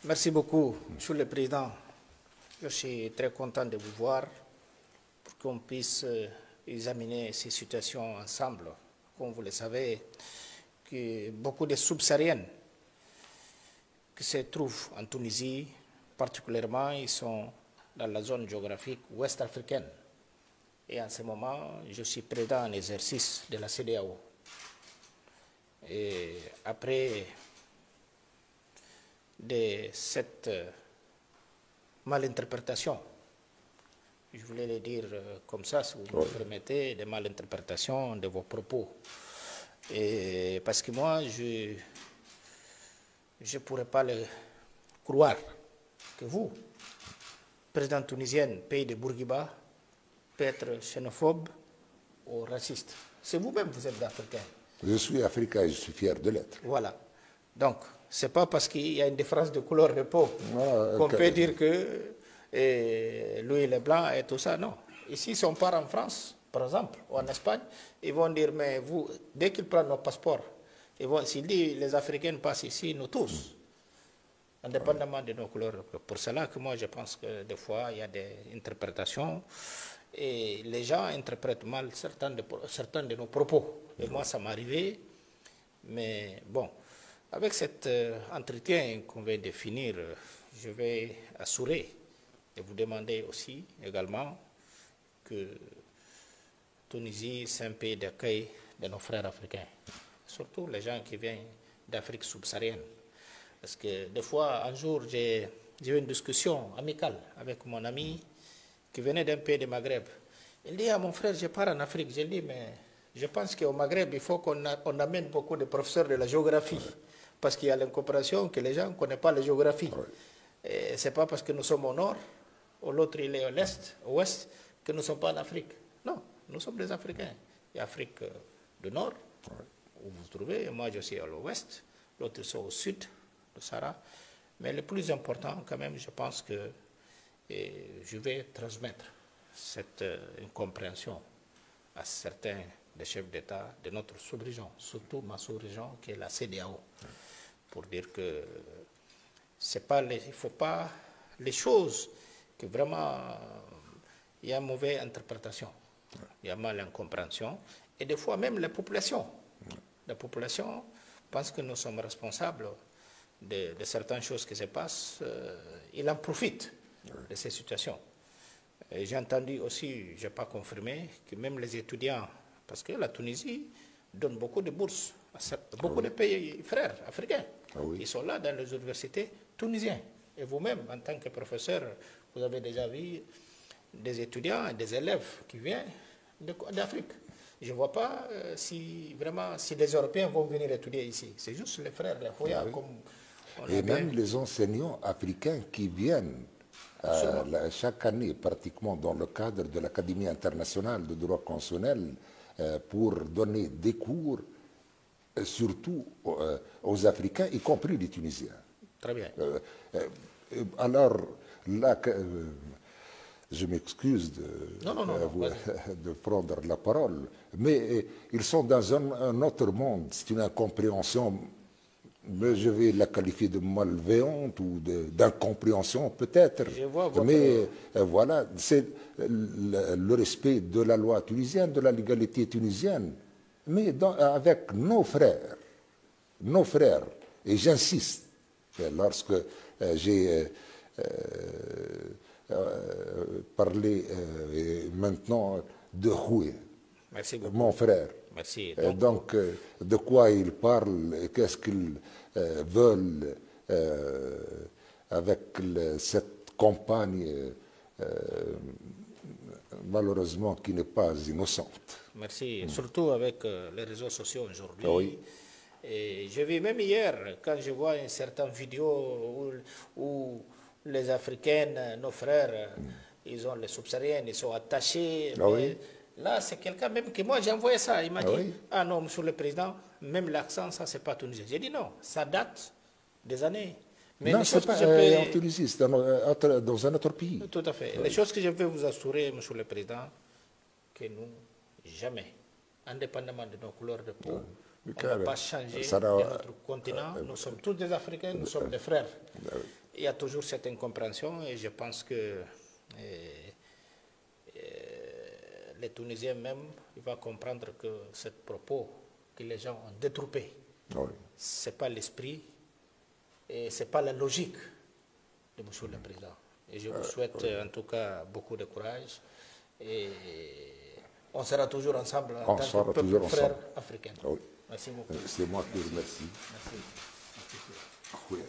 Merci beaucoup, Monsieur le Président. Je suis très content de vous voir pour qu'on puisse examiner ces situations ensemble. Comme vous le savez, que beaucoup de subsahariennes qui se trouvent en Tunisie, particulièrement, ils sont dans la zone géographique ouest-africaine. Et en ce moment, je suis président en exercice de la CEDEAO. Et après de cette malinterprétation, je voulais le dire comme ça, si vous me permettez, de malinterprétation de vos propos. Et parce que moi, je ne pourrais pas le croire que vous, président tunisien, pays de Bourguiba, peut être xénophobe ou raciste. C'est vous-même, vous êtes africain. Je suis africain et je suis fier de l'être. Voilà. Donc, ce n'est pas parce qu'il y a une différence de couleur de peau qu'on peut dire que lui, il est blanc et tout ça. Non. Ici, si on part en France, par exemple, ou en Espagne, ils vont dire, mais vous, dès qu'ils prennent nos passeports, s'ils disent les Africains passent ici, nous tous, indépendamment de nos couleurs. Pour cela que moi, je pense que des fois, il y a des interprétations et les gens interprètent mal certains de nos propos. Et moi, ça m'est arrivé. Mais bon, avec cet entretien qu'on vient de finir, je vais assurer et vous demander aussi également que Tunisie, c'est un pays d'accueil de nos frères africains, surtout les gens qui viennent d'Afrique subsaharienne. Parce que des fois, un jour, j'ai eu une discussion amicale avec mon ami qui venait d'un pays du Maghreb. Il dit à mon frère, je pars en Afrique. J'ai dit, mais je pense qu'au Maghreb, il faut qu'on amène beaucoup de professeurs de la géographie. Parce qu'il y a l'incompréhension que les gens ne connaissent pas la géographie. Ce n'est pas parce que nous sommes au nord, ou l'autre il est à l'est, au ouest, que nous ne sommes pas en Afrique. Non, nous sommes des Africains. Il y a l'Afrique du nord, où vous vous trouvez, et moi je suis à l'ouest, l'autre sont au sud, le Sahara. Mais le plus important, quand même, je pense que je vais transmettre cette incompréhension à certains des chefs d'État de notre sous-région, surtout ma sous-région qui est la CEDEAO, pour dire que il ne faut pas les choses que vraiment il y a une mauvaise interprétation, il y a mal incompréhension, et des fois même la population. La population pense que nous sommes responsables de certaines choses qui se passent, il en profite de ces situations. J'ai entendu aussi, je n'ai pas confirmé, que même les étudiants, parce que la Tunisie donne beaucoup de bourses à beaucoup de pays frères africains. Ils sont là dans les universités tunisiennes. Et vous-même, en tant que professeur, vous avez déjà vu des étudiants et des élèves qui viennent d'Afrique. Je ne vois pas si les Européens vont venir étudier ici. C'est juste les frères, les Foya. Et même les enseignants africains qui viennent chaque année, pratiquement dans le cadre de l'Académie internationale de droit constitutionnel, pour donner des cours, surtout aux Africains, y compris les Tunisiens. Très bien. Alors, là, je m'excuse de prendre la parole, mais ils sont dans un autre monde. C'est une incompréhension, mais je vais la qualifier de malveillante ou d'incompréhension peut-être. Mais voilà, c'est le respect de la loi tunisienne, de la légalité tunisienne, mais avec nos frères, et j'insiste, lorsque j'ai parlé maintenant de Khoué, mon frère. Merci. Donc, de quoi ils parlent et qu'est-ce qu'ils veulent avec cette campagne, malheureusement, qui n'est pas innocente. Merci. Surtout avec les réseaux sociaux aujourd'hui. Et je vis même hier, quand je vois une certaine vidéo où les Africains, nos frères, ils ont les subsahariens, ils sont attachés. Là, c'est quelqu'un même que moi, j'ai envoyé ça. Il m'a dit, ah non, monsieur le président, même l'accent, ça, c'est pas tunisien. J'ai dit non, ça date des années. Mais non, c'est pas en Tunisie, c'est dans un autre pays. Tout à fait. Les choses que je veux vous assurer, monsieur le président, que nous, jamais, indépendamment de nos couleurs de peau, on ne va pas changer de notre continent. Nous sommes tous des Africains, nous sommes des frères. il y a toujours cette incompréhension et je pense que les Tunisiens même, ils vont comprendre que ce propos que les gens ont détroupé, ce n'est pas l'esprit et ce n'est pas la logique de M. le Président. Et je vous souhaite en tout cas beaucoup de courage et on sera toujours ensemble en tant que peuple frère africain. Oui. Merci beaucoup. C'est moi qui vous remercie. Merci. Oui.